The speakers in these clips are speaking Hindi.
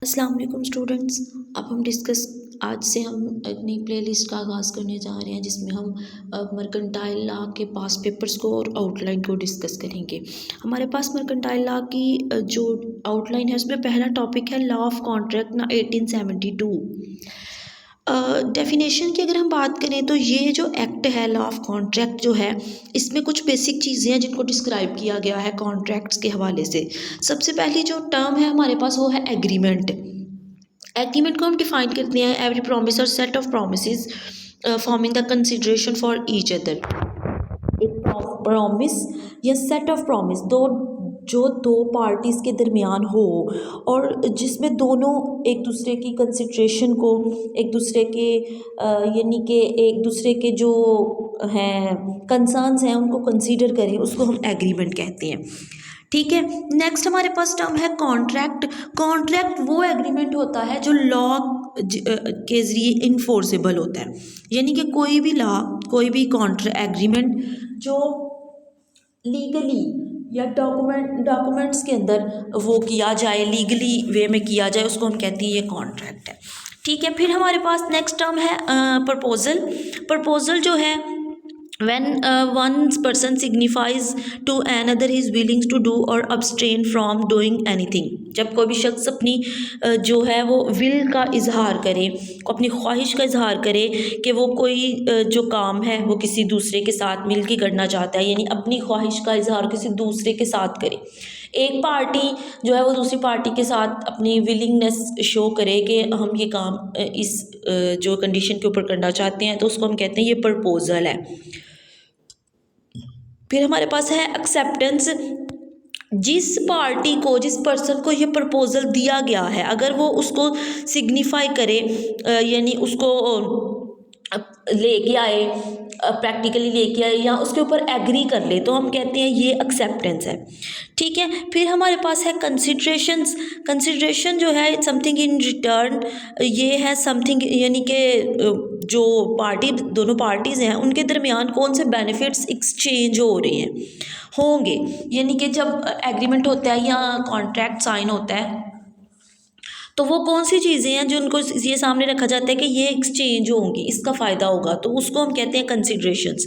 अस्सलाम वालेकुम स्टूडेंट्स। अब हम डिस्कस आज से हम एक नई प्लेलिस्ट का आगाज़ करने जा रहे हैं जिसमें हम मर्केंटाइल लॉ के पास पेपर्स को और आउटलाइन को डिस्कस करेंगे। हमारे पास मर्केंटाइल लॉ की जो आउटलाइन है उसमें पहला टॉपिक है लॉ ऑफ कॉन्ट्रैक्ट ना 1872। डेफिनेशन की अगर हम बात करें तो ये जो एक्ट है लॉ ऑफ कॉन्ट्रैक्ट जो है इसमें कुछ बेसिक चीज़ें हैं जिनको डिस्क्राइब किया गया है कॉन्ट्रैक्ट्स के हवाले से। सबसे पहली जो टर्म है हमारे पास वो है एग्रीमेंट। एग्रीमेंट को हम डिफाइन करते हैं एवरी प्रॉमिस और set of promise forming the consideration for each other. एक प्रॉमिस या सेट ऑफ प्रॉमिस दो पार्टीज़ के दरमियान हो और जिसमें दोनों एक दूसरे की कंसिडरेशन को एक दूसरे के यानी कि एक दूसरे के जो हैं कंसर्न्स हैं उनको कंसीडर करें, उसको हम एग्रीमेंट कहते हैं। ठीक है, नेक्स्ट हमारे पास टर्म है कॉन्ट्रैक्ट। कॉन्ट्रैक्ट वो एग्रीमेंट होता है जो लॉ के ज़रिए इन्फोर्सेबल होता है, यानी कि कोई भी लॉ कोई भी एग्रीमेंट जो लीगली या डॉक्यूमेंट्स के अंदर वो किया जाए, लीगली वे में किया जाए, उसको हम कहते हैं ये कॉन्ट्रैक्ट है। ठीक है, फिर हमारे पास नेक्स्ट टर्म है प्रपोजल। प्रपोजल जो है when one person signifies to another his willing to do or abstain from doing anything। जब कोई भी शख्स अपनी जो है वो विल का इजहार करे, अपनी ख्वाहिश का इजहार करे कि वो कोई जो काम है वो किसी दूसरे के साथ मिल के करना चाहता है, यानी अपनी ख्वाहिश का इजहार किसी दूसरे के साथ करे। एक पार्टी जो है वो दूसरी पार्टी के साथ अपनी विलिंगनेस शो करे कि हम ये काम इस जो कंडीशन के ऊपर करना चाहते हैं, तो उसको हम कहते हैं ये प्रपोजल है। फिर हमारे पास है एक्सेप्टेंस। जिस पार्टी को जिस पर्सन को ये प्रपोजल दिया गया है अगर वो उसको सिग्निफाई करे यानी उसको लेके आए, प्रैक्टिकली लेके आए या उसके ऊपर एग्री कर ले, तो हम कहते हैं ये एक्सेप्टेंस है। ठीक है, फिर हमारे पास है कंसिडरेशंस। कंसिडरेशन जो है समथिंग इन रिटर्न, ये है समथिंग यानी कि जो दोनों पार्टीज़ हैं उनके दरमियान कौन से बेनिफिट्स एक्सचेंज हो रहे हैं होंगे, यानी कि जब एग्रीमेंट होता है या कॉन्ट्रैक्ट साइन होता है तो वो कौन सी चीज़ें हैं जो उनको ये सामने रखा जाता है कि ये एक्सचेंज होंगी, इसका फ़ायदा होगा, तो उसको हम कहते हैं कंसिडरेशंस।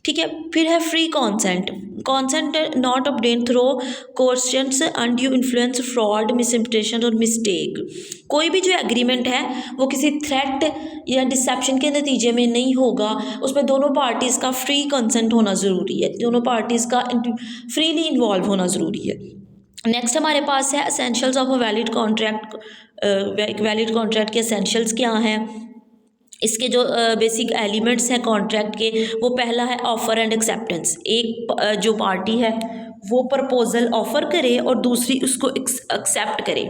ठीक है, फिर है free consent. Consent not obtain through coercions, undue influence, fraud, misinterpretation और मिस्टेक। कोई भी जो एग्रीमेंट है वो किसी थ्रेट या डिसेप्शन के नतीजे में नहीं होगा, उसमें दोनों पार्टीज़ का फ्री कंसेंट होना ज़रूरी है, दोनों पार्टीज़ का फ्रीली इन्वॉल्व होना ज़रूरी है। नेक्स्ट हमारे पास है essentials of a valid contract. Valid contract के एसेंशियल्स क्या हैं, इसके जो बेसिक एलिमेंट्स हैं कॉन्ट्रैक्ट के, वो पहला है ऑफ़र एंड एक्सेप्टेंस। एक जो पार्टी है वो प्रपोजल ऑफ़र करे और दूसरी उसको एक्सेप्ट करे।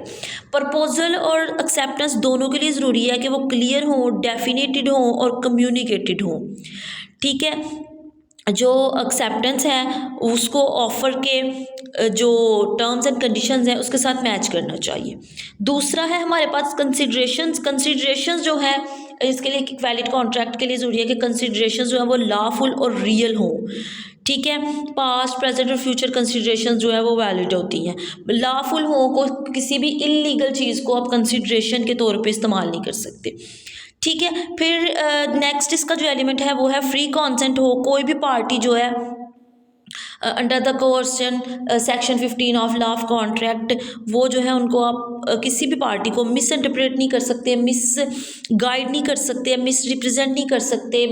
प्रपोजल और एक्सेप्टेंस दोनों के लिए ज़रूरी है कि वो क्लियर हो, डेफिनेटेड हो और कम्युनिकेटेड हो। ठीक है, जो एक्सेप्टेंस है उसको ऑफ़र के जो टर्म्स एंड कंडीशंस हैं उसके साथ मैच करना चाहिए। दूसरा है हमारे पास कंसिडरेशंस। कंसिडरेशंस जो है इसके लिए वैलिड कॉन्ट्रैक्ट के लिए ज़रूरी है कि कंसिडरेशंस जो है वो लॉफुल और रियल हो। ठीक है, पास्ट प्रेजेंट और फ्यूचर कंसिडरेशंस जो है वो वैलिड होती हैं। लॉफुल हो, को किसी भी इलीगल चीज़ को आप कंसिडरेशन के तौर पे इस्तेमाल नहीं कर सकते। ठीक है, फिर नेक्स्ट इसका जो एलिमेंट है वो है फ्री कॉन्सेंट हो। कोई भी पार्टी जो है under the coercion section 15 of law of contract, वो जो है उनको आप किसी भी पार्टी को मिस इंटरप्रेट नहीं कर सकते, मिस गाइड नहीं कर सकते, मिस रिप्रेजेंट नहीं कर सकते,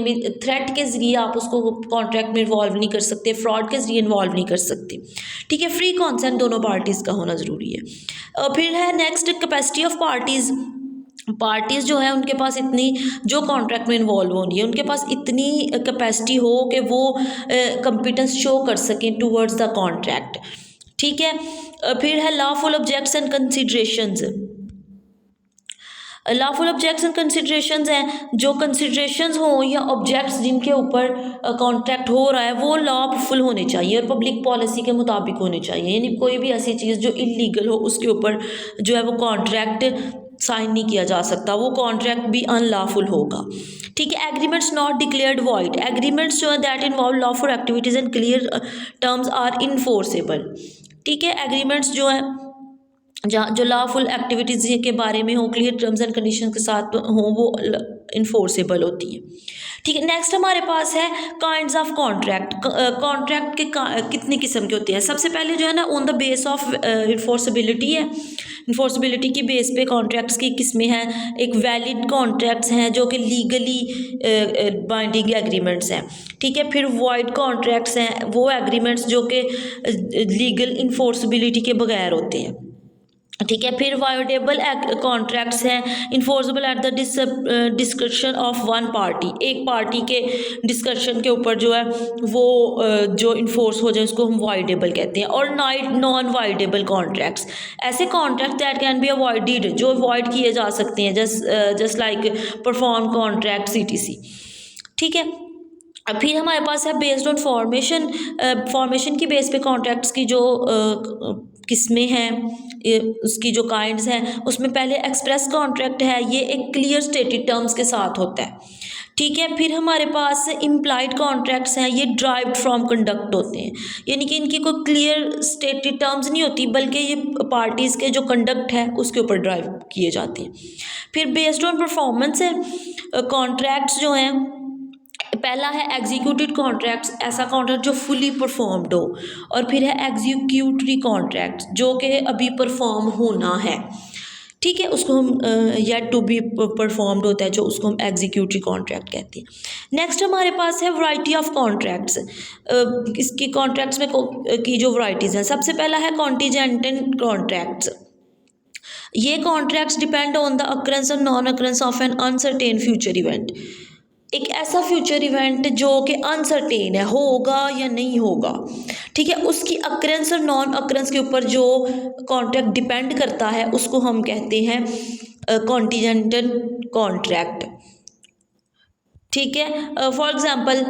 थ्रेट के ज़रिए आप उसको कॉन्ट्रैक्ट में इन्वॉल्व नहीं कर सकते, फ्रॉड के ज़रिए इन्वॉल्व नहीं कर सकते। ठीक है, फ्री कॉन्सेंट दोनों पार्टीज़ का होना ज़रूरी है। फिर है नेक्स्ट कैपेसिटी ऑफ पार्टीज़ जो है उनके पास इतनी, जो कॉन्ट्रैक्ट में इन्वॉल्व होनी है उनके पास इतनी कैपेसिटी हो कि वो कॉम्पिटेंस शो कर सकें टूवर्ड्स द कॉन्ट्रैक्ट। ठीक है, फिर है lawful objects and considerations. Lawful objects and considerations हैं, जो कंसिडरेशंस हों या ऑब्जेक्ट्स जिनके ऊपर कॉन्ट्रैक्ट हो रहा है वो लॉफुल होने चाहिए और पब्लिक पॉलिसी के मुताबिक होने चाहिए, यानी कोई भी ऐसी चीज़ जो इलीगल हो उसके ऊपर जो है वो कॉन्ट्रैक्ट साइन नहीं किया जा सकता, वो कॉन्ट्रैक्ट भी अनलॉफुल होगा। ठीक है, agreements not declared void. Agreements जो है that involve lawful activities and clear terms are enforceable. ठीक है, एग्रीमेंट्स जो है जहाँ जो लॉफुल एक्टिविटीज़ के बारे में हो, क्लियर टर्म्स एंड कंडीशन के साथ हो, वो इन्फोर्सेबल होती है। ठीक है, नेक्स्ट हमारे पास है काइंड्स ऑफ कॉन्ट्रैक्ट। कॉन्ट्रैक्ट के कितनी किस्म के होते हैं। सबसे पहले जो है ना ऑन द बेस ऑफ इन्फोर्सेबिलिटी है। इन्फोर्सेबिलिटी की बेस पे कॉन्ट्रैक्ट्स की किस्में हैं। एक वैलिड कॉन्ट्रैक्ट्स हैं जो कि लीगली बाइंडिंग एग्रीमेंट्स हैं। ठीक है, फिर वॉइड कॉन्ट्रैक्ट्स हैं, वो एग्रीमेंट्स जो कि लीगल इन्फोर्सेबिलिटी के बगैर होते हैं। ठीक है, फिर वायोडेबल कॉन्ट्रैक्ट्स हैं, enforceable at the description of one party. एक पार्टी के डिस्कशन के ऊपर जो है वो जो इन्फोर्स हो जाए उसको हम वाइडेबल कहते हैं। और नॉन वाइडेबल कॉन्ट्रैक्ट्स, ऐसे contract that can be avoided, जो अवॉइड किए जा सकते हैं, just like perform contract CTC। ठीक है, अब फिर हमारे पास है बेस्ड ऑन फॉर्मेशन की बेस पे कॉन्ट्रैक्ट्स की जो किस्में हैं, उसकी जो काइंड्स हैं, उसमें पहले एक्सप्रेस कॉन्ट्रैक्ट है, ये एक क्लियर स्टेटेड टर्म्स के साथ होता है। ठीक है, फिर हमारे पास इम्प्लाइड कॉन्ट्रैक्ट्स हैं, ये ड्राइव्ड फ्रॉम कंडक्ट होते हैं, यानी कि इनकी कोई क्लियर स्टेटेड टर्म्स नहीं होती, बल्कि ये पार्टीज़ के जो कंडक्ट है उसके ऊपर ड्राइव किए जाते हैं। फिर बेस्ड ऑन परफॉर्मेंस है कॉन्ट्रैक्ट्स जो हैं, पहला है एग्जीक्यूटिव कॉन्ट्रैक्ट्स, ऐसा कॉन्ट्रैक्ट जो फुली परफॉर्म्ड हो। और फिर है एग्जीक्यूटरी कॉन्ट्रैक्ट्स जो कि अभी परफॉर्म होना है। ठीक है, उसको हम येट टू बी परफॉर्म्ड होता है, जो उसको हम एग्जीक्यूटरी कॉन्ट्रैक्ट कहते हैं। नेक्स्ट हमारे पास है वैरायटी ऑफ कॉन्ट्रैक्ट्स। इसकी कॉन्ट्रैक्ट्स में की जो वैरायटीज़ हैं, सबसे पहला है कॉन्टीजेंटेंट कॉन्ट्रैक्ट्स। ये contracts depend on the occurrence और non occurrence of an uncertain future event. एक ऐसा फ्यूचर इवेंट जो कि अनसर्टेन है, होगा या नहीं होगा। ठीक है, उसकी अकरेंस और नॉन अकरेंस के ऊपर जो कॉन्ट्रैक्ट डिपेंड करता है उसको हम कहते हैं कॉन्टीजेंटल कॉन्ट्रैक्ट। ठीक है, फॉर एग्जांपल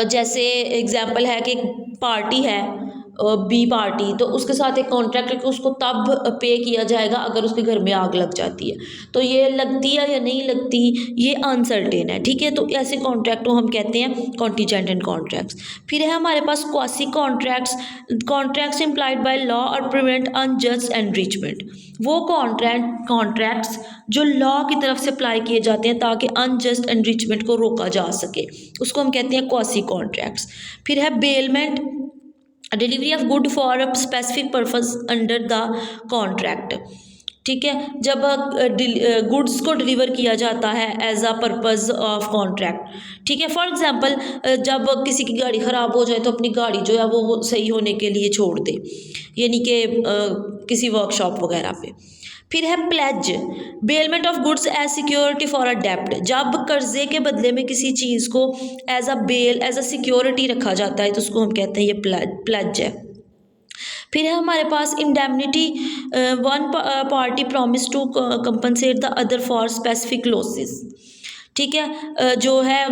जैसे एग्जांपल है कि एक पार्टी है बी पार्टी, तो उसके साथ एक कॉन्ट्रैक्ट है कि उसको तब पे किया जाएगा अगर उसके घर में आग लग जाती है। तो ये लगती है या नहीं लगती, ये अनसर्टेन है। ठीक है, तो ऐसे कॉन्ट्रैक्ट को हम कहते हैं कॉन्टीजेंटेंट कॉन्ट्रैक्ट्स। फिर है हमारे पास quasi contracts. Contracts implied by law और प्रिवेंट अनजस्ट एनरिचमेंट। वो कॉन्ट्रैक्ट्स जो लॉ की तरफ से अप्लाई किए जाते हैं ताकि अनजस्ट एनरिचमेंट को रोका जा सके, उसको हम कहते हैं क्वासी कॉन्ट्रैक्ट्स। फिर है bailment, delivery of good for a specific purpose under the contract. ठीक है, जब गुड्स को डिलीवर किया जाता है as a purpose of contract. ठीक है, फॉर एग्जांपल जब किसी की गाड़ी ख़राब हो जाए तो अपनी गाड़ी जो है वो सही होने के लिए छोड़ दे, यानी कि किसी वर्कशॉप वगैरह पे। फिर है pledge, bailment of goods as security for a डेप्ट। जब कर्जे के बदले में किसी चीज़ को as a bail, as a security रखा जाता है तो उसको हम कहते हैं ये प्लेज है। फिर है हमारे पास indemnity, one party promise to compensate the other for specific losses. ठीक है, जो है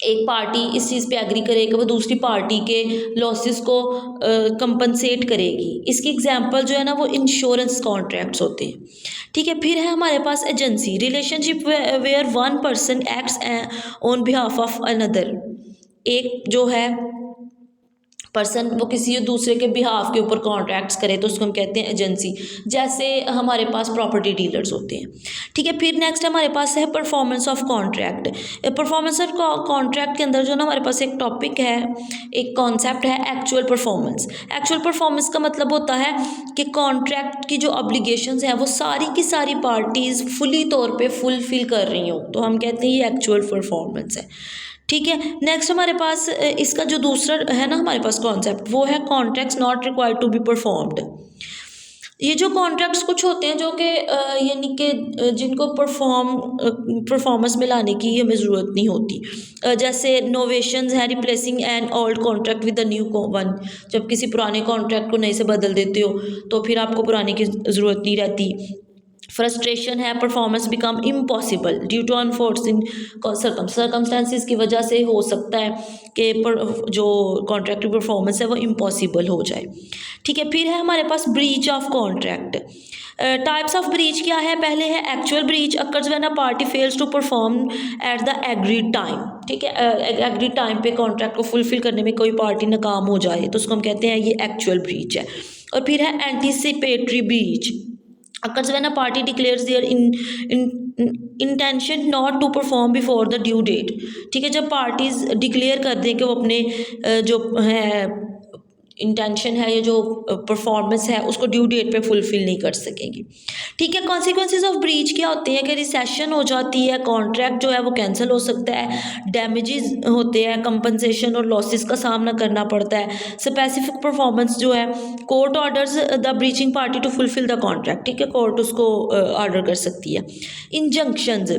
एक पार्टी इस चीज़ पे एग्री करे कि वो दूसरी पार्टी के लॉसेस को कंपनसेट करेगी। इसकी एग्जांपल जो है ना वो इंश्योरेंस कॉन्ट्रैक्ट्स होते हैं। ठीक है, फिर है हमारे पास agency, relationship where one person acts on behalf of another. एक जो है पर्सन वो किसी दूसरे के बिहाफ के ऊपर कॉन्ट्रैक्ट्स करे तो उसको हम कहते हैं एजेंसी, जैसे हमारे पास प्रॉपर्टी डीलर्स होते हैं। ठीक है, फिर नेक्स्ट हमारे पास है performance of contract. Performance of contract के अंदर जो ना हमारे पास एक टॉपिक है, एक कॉन्सेप्ट है एक्चुअल परफॉर्मेंस। एक्चुअल परफॉर्मेंस का मतलब होता है कि कॉन्ट्रैक्ट की जो ऑब्लिगेशंस हैं वो सारी की सारी पार्टीज़ फुली तौर पे फुलफिल कर रही हों, तो हम कहते हैं ये एक्चुअल परफॉर्मेंस है। ठीक है, नेक्स्ट हमारे पास इसका जो दूसरा है ना हमारे पास कॉन्सेप्ट, वो है contracts not required to be performed. ये जो कॉन्ट्रैक्ट्स कुछ होते हैं जो कि यानी कि जिनको परफॉर्मेंस में लाने की हमें ज़रूरत नहीं होती, जैसे नोवेशंस है, replacing an old contract with the new one. जब किसी पुराने कॉन्ट्रैक्ट को नए से बदल देते हो तो फिर आपको पुराने की ज़रूरत नहीं रहती। फ्रस्ट्रेशन है, performance become impossible due to unforeseen circumstances की वजह से हो सकता है कि जो कॉन्ट्रैक्ट परफॉर्मेंस है वो इम्पॉसिबल हो जाए। ठीक है, फिर है हमारे पास breach of contract. Types of breach क्या है, पहले है actual breach, occurs when a party fails to perform at the agreed time. ठीक है, एग्रीड टाइम पे कॉन्ट्रैक्ट को फुलफिल करने में कोई पार्टी नाकाम हो जाए तो उसको हम कहते हैं ये एक्चुअल ब्रीच है। और फिर है anticipatory breach, occurs when a party declares their intention not to perform before the due date. ठीक है, जब पार्टीज डिक्लेयर कर दें कि वो अपने जो है इंटेंशन है, ये जो परफॉर्मेंस है उसको ड्यू डेट पे फुलफिल नहीं कर सकेंगी। ठीक है, कॉन्सिक्वेंसेज ऑफ ब्रीच क्या होते हैं कि रिसेशन हो जाती है, कॉन्ट्रैक्ट जो है वो कैंसिल हो सकता है, डैमेजेस होते हैं, कंपनसेशन और लॉसेस का सामना करना पड़ता है, स्पेसिफिक परफॉर्मेंस जो है, court orders the breaching party to fulfil the contract. ठीक है, कोर्ट उसको ऑर्डर कर सकती है। Injunctions,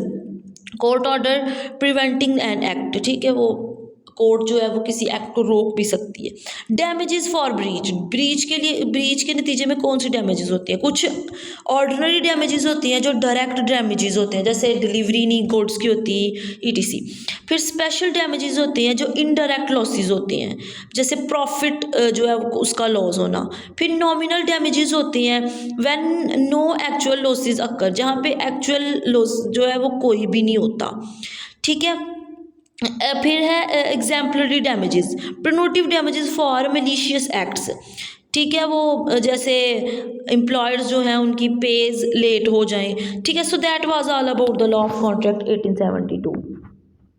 court order preventing an act. ठीक है, वो कोर्ट जो है वो किसी एक्ट को रोक भी सकती है। डैमेजेस फॉर ब्रीच, ब्रीच के लिए, ब्रीच के नतीजे में कौन सी डैमेजेस होती है? कुछ ऑर्डिनरी डैमेजेस होती हैं जो डायरेक्ट डैमेजेस होते हैं, जैसे डिलीवरी नहीं गुड्स की होती ईटीसी। फिर स्पेशल डैमेजेस होते हैं जो इनडायरेक्ट लॉसेस होते हैं, जैसे प्रॉफिट जो है उसका लॉस होना। फिर नॉमिनल डैमेजेस होते हैं व्हेन नो एक्चुअल लॉसेस अकर, जहाँ पे एक्चुअल लॉस जो है वो कोई भी नहीं होता। ठीक है, फिर है exemplary damages, punitive damages for malicious acts. ठीक है, वो जैसे एम्प्लॉयर्स जो हैं उनकी पेज लेट हो जाएं। ठीक है, so that was all about the law of contract 1872।